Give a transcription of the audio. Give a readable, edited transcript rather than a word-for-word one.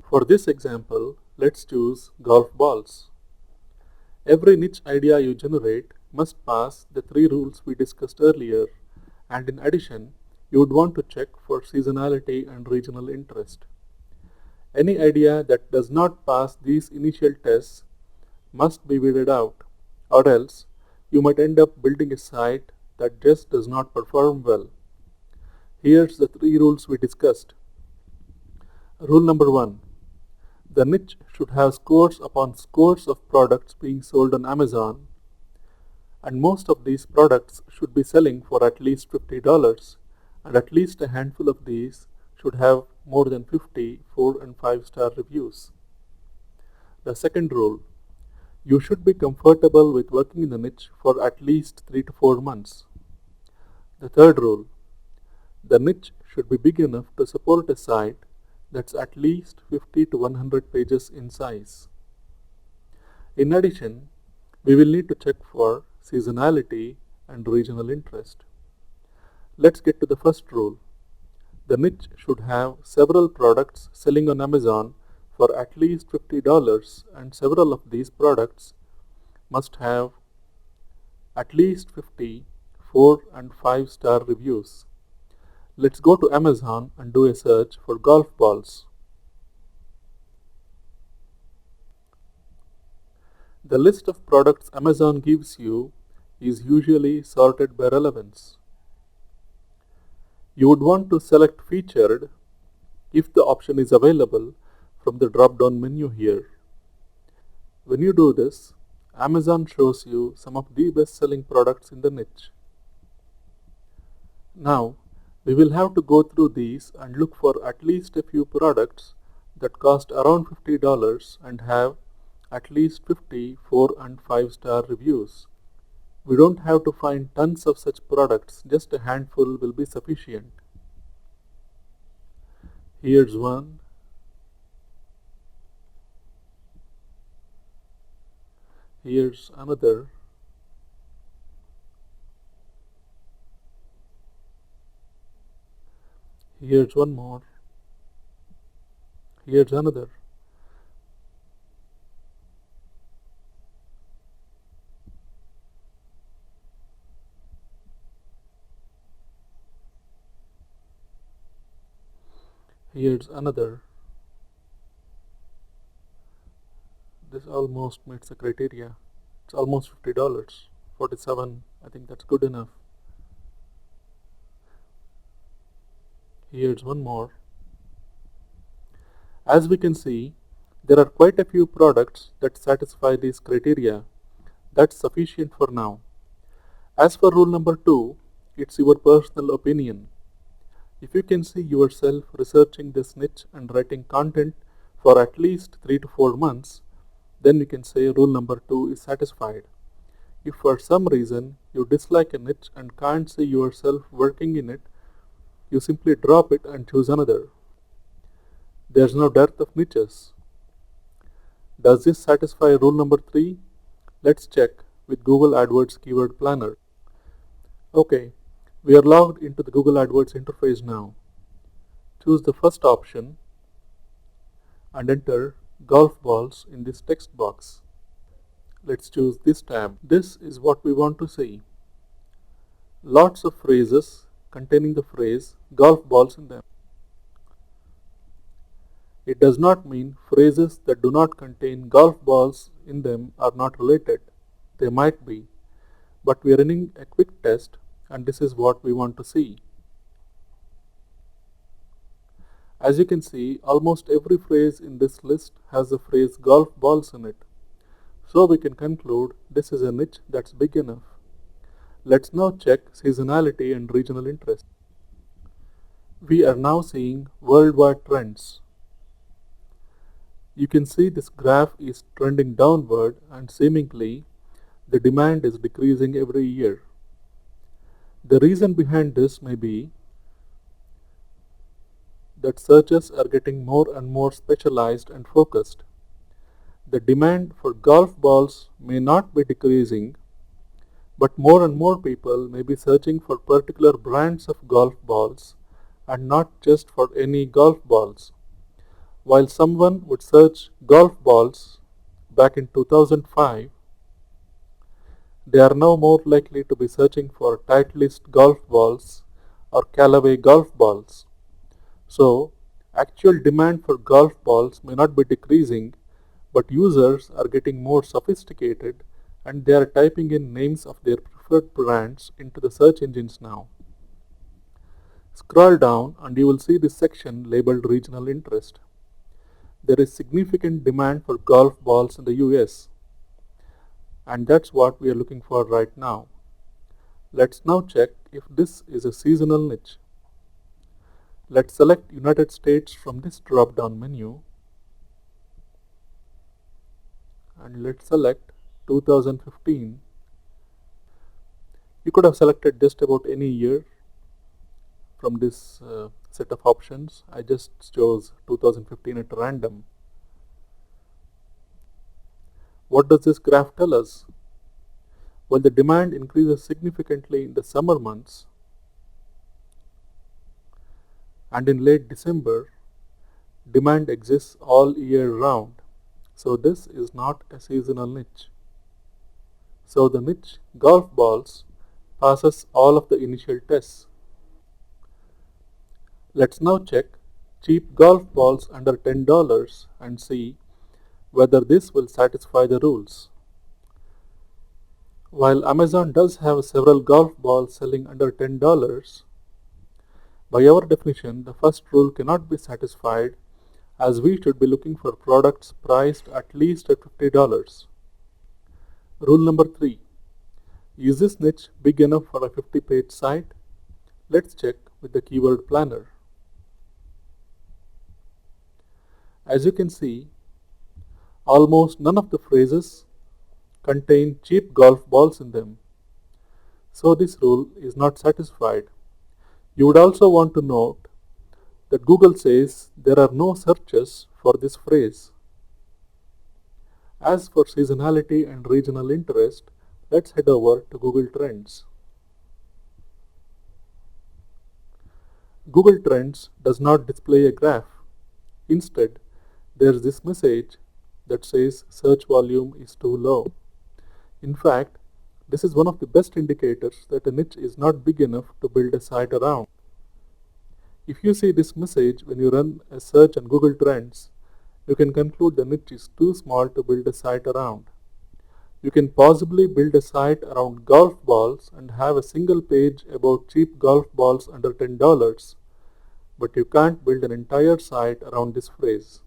For this example, let's choose golf balls. Every niche idea you generate must pass the three rules we discussed earlier, and in addition, you would want to check for seasonality and regional interest. Any idea that does not pass these initial tests must be weeded out, or else you might end up building a site that just does not perform well. Here's the three rules we discussed. Rule number 1. The niche should have scores upon scores of products being sold on Amazon, and most of these products should be selling for at least $50, and at least a handful of these should have more than 50 4 and 5-star reviews. The second rule. You should be comfortable with working in the niche for at least 3 to 4 months. The third rule. The niche should be big enough to support a site that's at least 50 to 100 pages in size. In addition, we will need to check for seasonality and regional interest. Let's get to the first rule. The niche should have several products selling on Amazon for at least $50, and several of these products must have at least 50 4 and 5-star reviews. Let's go to Amazon and do a search for golf balls. The list of products Amazon gives you is usually sorted by relevance. You would want to select featured if the option is available from the drop-down menu here. When you do this, Amazon shows you some of the best-selling products in the niche. Now, we will have to go through these and look for at least a few products that cost around $50 and have at least 50 4 and 5-star reviews. We don't have to find tons of such products, just a handful will be sufficient. Here's one. Here's another. Here's one more. Here's another. Here's another. This almost meets the criteria. It's almost $50. 47, I think that's good enough. Here's one more. As we can see, there are quite a few products that satisfy these criteria. That's sufficient for now. As for rule number 2, it's your personal opinion. If you can see yourself researching this niche and writing content for at least 3 to 4 months, then you can say rule number 2 is satisfied. If for some reason you dislike a niche and can't see yourself working in it, you simply drop it and choose another. There's no dearth of niches. Does this satisfy rule number 3? Let's check with Google AdWords Keyword Planner. Okay, we are logged into the Google AdWords interface now. Choose the first option and enter golf balls in this text box. Let's choose this tab. This is what we want to see. Lots of phrases containing the phrase golf balls in them. It does not mean phrases that do not contain golf balls in them are not related. They might be, but we are running a quick test and this is what we want to see. As you can see, almost every phrase in this list has the phrase golf balls in it. So we can conclude this is a niche that's big enough. Let's now check seasonality and regional interest. We are now seeing worldwide trends. You can see this graph is trending downward and seemingly the demand is decreasing every year. The reason behind this may be that searches are getting more and more specialized and focused. The demand for golf balls may not be decreasing, but more and more people may be searching for particular brands of golf balls and not just for any golf balls. While someone would search golf balls back in 2005, they are now more likely to be searching for Titleist golf balls or Callaway golf balls. So, actual demand for golf balls may not be decreasing, but users are getting more sophisticated and they are typing in names of their preferred brands into the search engines now. Scroll down and you will see this section labeled regional interest. There is significant demand for golf balls in the US, and that's what we are looking for right now. Let's now check if this is a seasonal niche. Let's select United States from this drop down menu and let's select 2015. You could have selected just about any year from this set of options. I just chose 2015 at random. What does this graph tell us? Well, the demand increases significantly in the summer months, and in late December, demand exists all year round. So this is not a seasonal niche. So the niche golf balls passes all of the initial tests. Let's now check cheap golf balls under $10 and see whether this will satisfy the rules. While Amazon does have several golf balls selling under $10, by our definition, the first rule cannot be satisfied as we should be looking for products priced at least at $50. Rule number 3. Is this niche big enough for a 50-page site? Let's check with the keyword planner. As you can see, almost none of the phrases contain cheap golf balls in them. So this rule is not satisfied. You would also want to note that Google says there are no searches for this phrase. As for seasonality and regional interest, let's head over to Google Trends. Google Trends does not display a graph. Instead, there's this message that says search volume is too low. In fact, this is one of the best indicators that a niche is not big enough to build a site around. If you see this message when you run a search on Google Trends, you can conclude the niche is too small to build a site around. You can possibly build a site around golf balls and have a single page about cheap golf balls under $10, but you can't build an entire site around this phrase.